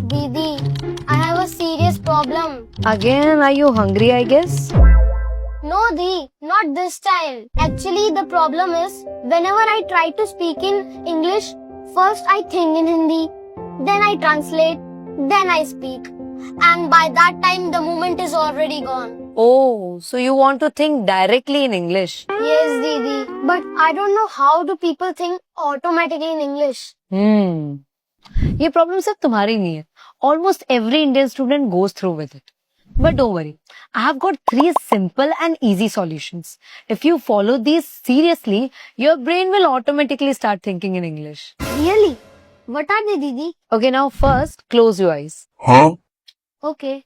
Didi, I have a serious problem. Again, are you hungry, I guess? No, Di, not this time. Actually, the problem is, whenever I try to speak in English, first I think in Hindi, then I translate, then I speak. And by that time, the moment is already gone. Oh, so you want to think directly in English? Yes, Didi, but I don't know how do people think automatically in English. ये problem सिर्फ तुम्हारी नहीं है. Almost every Indian student goes through with it. But don't worry, I have got 3 simple and easy solutions. If you follow these seriously, your brain will automatically start thinking in English. Really? What are they, Didi? Okay, now first, close your eyes. Okay,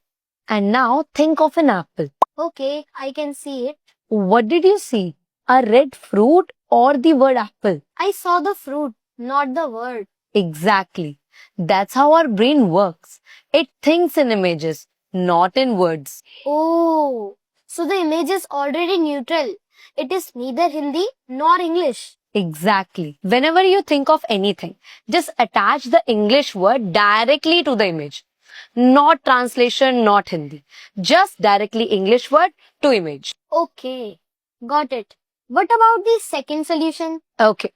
And now think of an apple. okay, I can see it. What did you see? A red fruit or the word apple? I saw the fruit, not the word. Exactly. That's how our brain works. It thinks in images, not in words. Oh, so the image is already neutral. It is neither Hindi nor English. Exactly. Whenever you think of anything, just attach the English word directly to the image. Not translation, not Hindi. Just directly English word to image. Okay, got it. What about the second solution? Okay.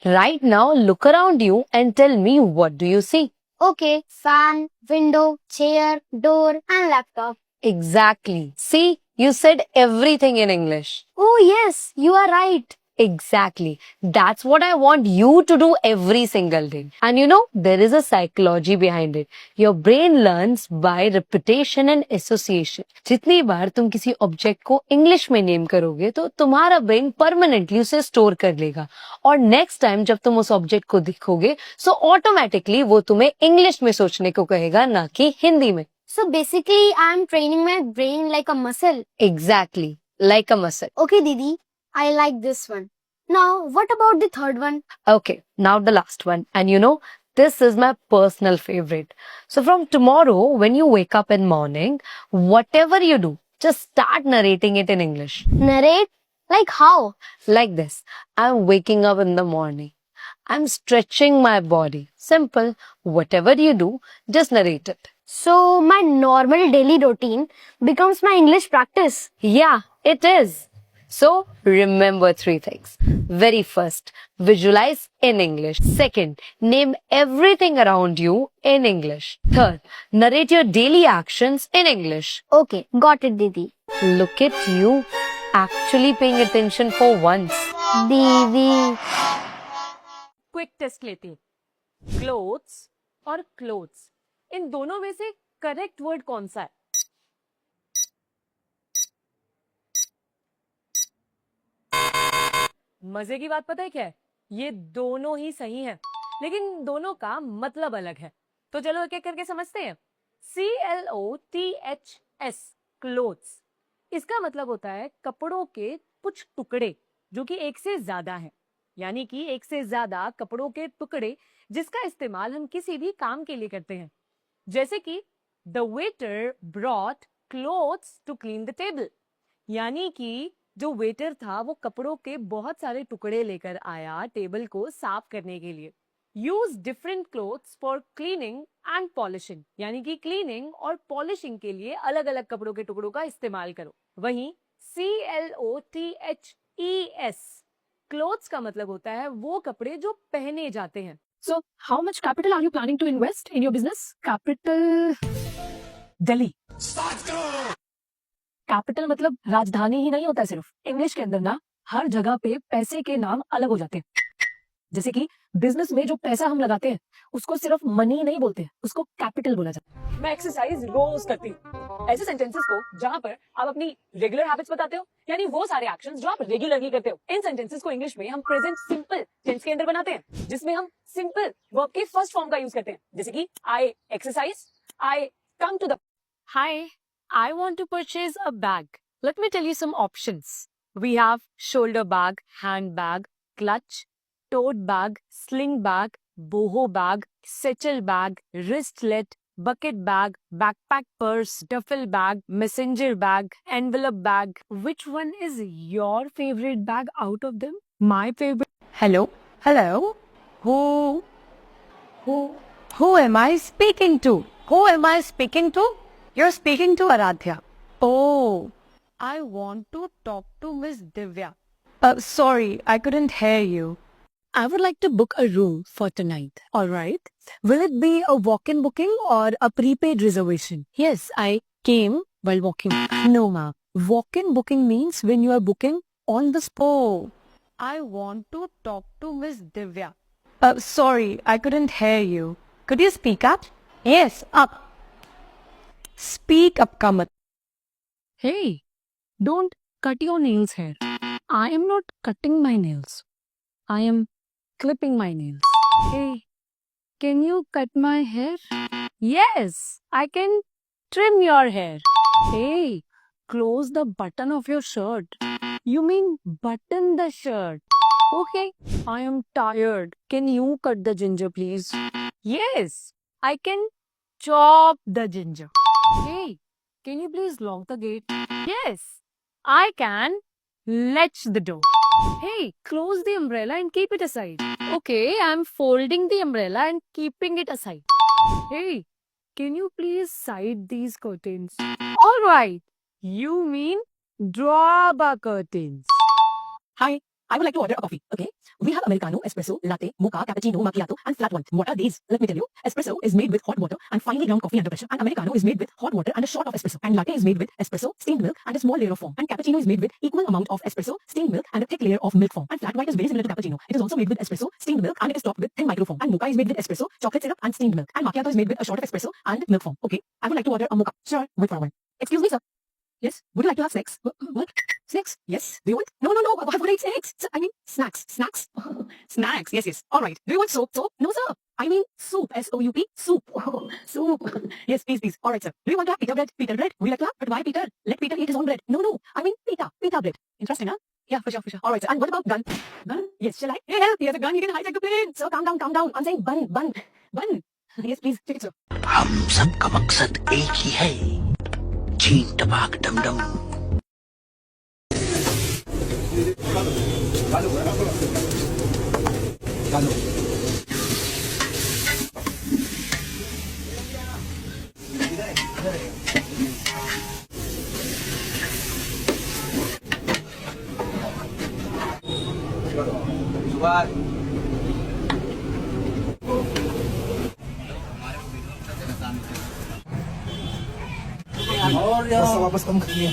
Right now, look around you and tell me, what do you see? Okay, fan, window, chair, door, and laptop. Exactly. See, you said everything in English. Oh yes, you are right. Exactly. That's what I want you to do every single day. And you know, there is a psychology behind it. Your brain learns by repetition and association. जितनी बार तुम किसी object को English में name करोगे तो तुम्हारा brain permanently उसे store कर लेगा और नेक्स्ट टाइम जब तुम उस ऑब्जेक्ट को दिखोगे सो ऑटोमेटिकली वो तुम्हें इंग्लिश में सोचने को कहेगा ना कि हिंदी में. So basically, I am training my brain like a muscle. Exactly. Like a muscle. Okay, Didi, I like this one. Now, what about the third one? Okay, now the last one. And you know, this is my personal favorite. So from tomorrow, when you wake up in morning, whatever you do, just start narrating it in English. Narrate? Like how? Like this. I'm waking up in the morning. I'm stretching my body. Simple. Whatever you do, just narrate it. So, my normal daily routine becomes my English practice. Yeah, it is. So, remember 3 things. Very first, visualize in English. Second, name everything around you in English. Third, narrate your daily actions in English. Okay, got it, Didi. Look at you, actually paying attention for once. Didi. Quick test लेती हूँ. Clothes और clothes, इन दोनों में से correct word कौन सा है? मजे की बात पता है क्या है? ये दोनों ही सही हैं, लेकिन दोनों का मतलब अलग है. तो चलो एक एक करके समझते हैं. CLOTHS, क्लोथ्स, इसका मतलब होता है कपड़ों के कुछ टुकड़े जो कि एक से ज्यादा हैं. यानी कि एक से ज्यादा कपड़ों के टुकड़े जिसका इस्तेमाल हम किसी भी काम के लिए करते हैं. जैसे कि the waiter brought cloths to clean the table. यानी कि जो वेटर था वो कपड़ों के बहुत सारे टुकड़े लेकर आया टेबल को साफ करने के लिए. Use different clothes for cleaning and polishing. यानी कि क्लीनिंग और पॉलिशिंग के लिए अलग अलग कपड़ों के टुकड़ों का इस्तेमाल करो. वहीं CLOTHES, क्लोथ्स का मतलब होता है वो कपड़े जो पहने जाते हैं. So, how much capital are you planning to invest in your business? Capital Delhi. Capital मतलब राजधानी ही नहीं होता है सिर्फ. इंग्लिश के अंदर ना हर जगह पे पैसे के नाम अलग हो जाते हैं. जैसे कि बिजनेस में जो पैसा हम लगाते हैं उसको सिर्फ मनी नहीं बोलते हैं, उसको कैपिटल बोला जाता है. मैं एक्सरसाइज रोज करती हूँ. ऐसे सेंटेंसेस को जहां पर आप अपनी रेगुलर हैबिट्स बताते हो, यानी वो सारे एक्शंस जो आप रेगुलरली करते हो, इन सेंटेंसेस को इंग्लिश में हम प्रेजेंट सिंपल टेंस के अंदर बनाते हैं, जिसमें हम सिंपल वर्ब के फर्स्ट फॉर्म का यूज करते हैं. जैसे कि I exercise, I come to the. Hi, I want to purchase a bag. Let me tell you some options. We have shoulder bag, handbag, clutch, tote bag, sling bag, boho bag, satchel bag, wristlet, bucket bag, backpack purse, duffel bag, messenger bag, envelope bag. Which one is your favorite bag out of them? My favorite. Hello? Hello? Who? Who am I speaking to? Who am I speaking to? You're speaking to Aradhya. Oh, I want to talk to Miss Divya. Sorry, I couldn't hear you. I would like to book a room for tonight. All right. Will it be a walk-in booking or a prepaid reservation? Yes, I came while walking. No, ma'am. Walk-in booking means when you are booking on the spot. Oh, I want to talk to Miss Divya. Sorry, I couldn't hear you. Could you speak up? Yes, up. Speak up, Kamat. Hey, don't cut your nails here. I am not cutting my nails. I am clipping my nails. Hey, can you cut my hair? Yes, I can trim your hair. Hey, close the button of your shirt. You mean button the shirt. Okay, I am tired. Can you cut the ginger, please? Yes, I can chop the ginger. Hey, can you please lock the gate? Yes, I can latch the door. Hey, close the umbrella and keep it aside. Okay, I'm folding the umbrella and keeping it aside. Hey, can you please side these curtains? All right, you mean draw the curtains. Hi, I would like to order a coffee, okay? We have Americano, espresso, latte, mocha, cappuccino, macchiato, and flat one. What are these? Let me tell you. Espresso is made with hot water and finely ground coffee under pressure. And Americano is made with hot water and a shot of espresso. And latte is made with espresso, steamed milk, and a small layer of foam. And cappuccino is made with equal amount of espresso, steamed milk, and a thick layer of milk foam. And flat white is very similar to cappuccino. It is also made with espresso, steamed milk, and it is topped with thin microfoam. And mocha is made with espresso, chocolate syrup, and steamed milk. And macchiato is made with a shot of espresso and milk foam. Okay, I would like to order a mocha. Sure, wait for a while. Excuse me, sir. Yes, would you like to have snacks? What? Snacks? Yes. Do you want? No. I would eat snacks. I mean, snacks. Snacks. Yes. All right. Do you want soap? Soap? No, sir. I mean, soup. S-O-U-P. Soup. Soup. Yes, please. All right, sir. Do you want to have pita bread? Pita bread? Would you like to have? But why Peter? Let Peter eat his own bread. No. I mean, pita bread. Interesting, huh? Yeah, for sure. All right, sir. And what about gun? Gun? Yes, shall I? Yeah. He has a gun. He can hijack the plane. So calm down. I'm saying bun. Yes, please. Take it, sir. हम सब का मकसद एक ही है, चीन टपाक dumdum. वापस कम कर लिया।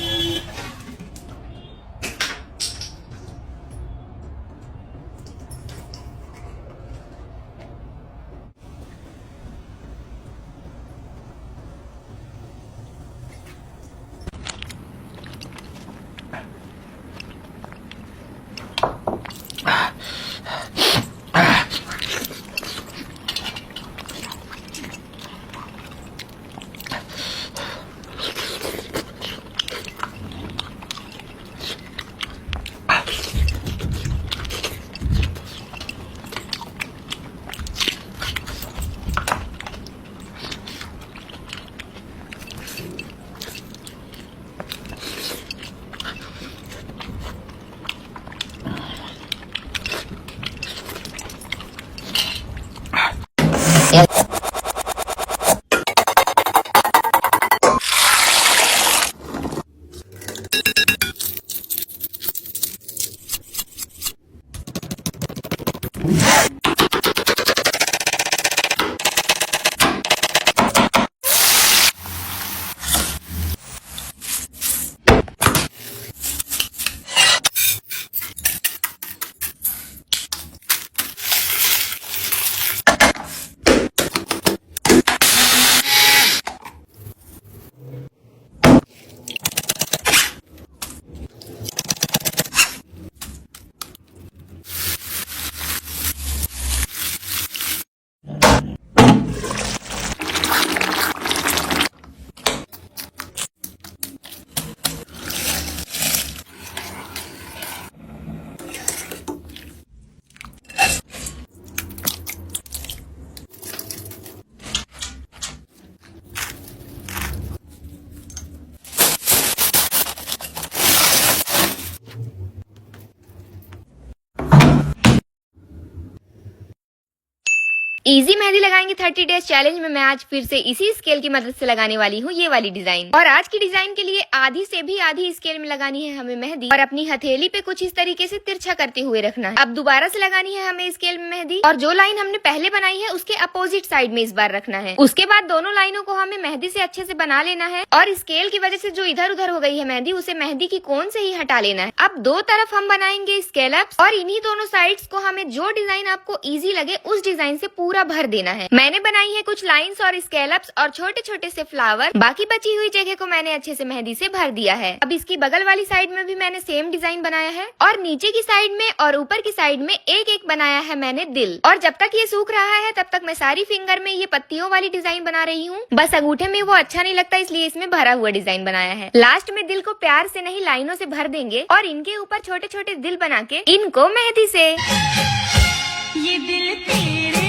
इजी मेहंदी लगाएंगे 30 डेज चैलेंज में मैं आज फिर से इसी स्केल की मदद से लगाने वाली हूँ ये वाली डिजाइन। और आज की डिजाइन के लिए आधी से भी आधी स्केल में लगानी है हमें मेहंदी और अपनी हथेली पे कुछ इस तरीके से तिरछा करते हुए रखना है। अब दोबारा से लगानी है हमें स्केल में मेहंदी और जो लाइन हमने पहले बनाई है उसके अपोजिट साइड में इस बार रखना है। उसके बाद दोनों लाइनों को हमें मेहंदी से अच्छे से बना लेना है और स्केल की वजह से जो इधर उधर हो गई है मेहंदी उसे मेहंदी की कोन से ही हटा लेना है। अब दो तरफ हम बनाएंगे स्केलअप्स और इन्हीं दोनों साइड्स को हमें जो डिजाइन आपको इजी लगे उस डिजाइन से पूरा भर देना है। मैंने बनाई है कुछ लाइंस और स्केलअप्स और छोटे छोटे से फ्लावर। बाकी बची हुई जगह को मैंने अच्छे से मेहंदी से भर दिया है। अब इसकी बगल वाली साइड में भी मैंने सेम डिजाइन बनाया है और नीचे की साइड में और ऊपर की साइड में एक एक बनाया है मैंने दिल। और जब तक ये सूख रहा है तब तक मैं सारी फिंगर में ये पत्तियों वाली डिजाइन बना रही हूँ। बस अंगूठे में वो अच्छा नहीं लगता इसलिए इसमें भरा हुआ डिजाइन बनाया है। लास्ट में दिल को प्यार से नहीं लाइनों से भर देंगे और इनके ऊपर छोटे छोटे दिल बना के इनको मेहंदी से ये दिल तेरे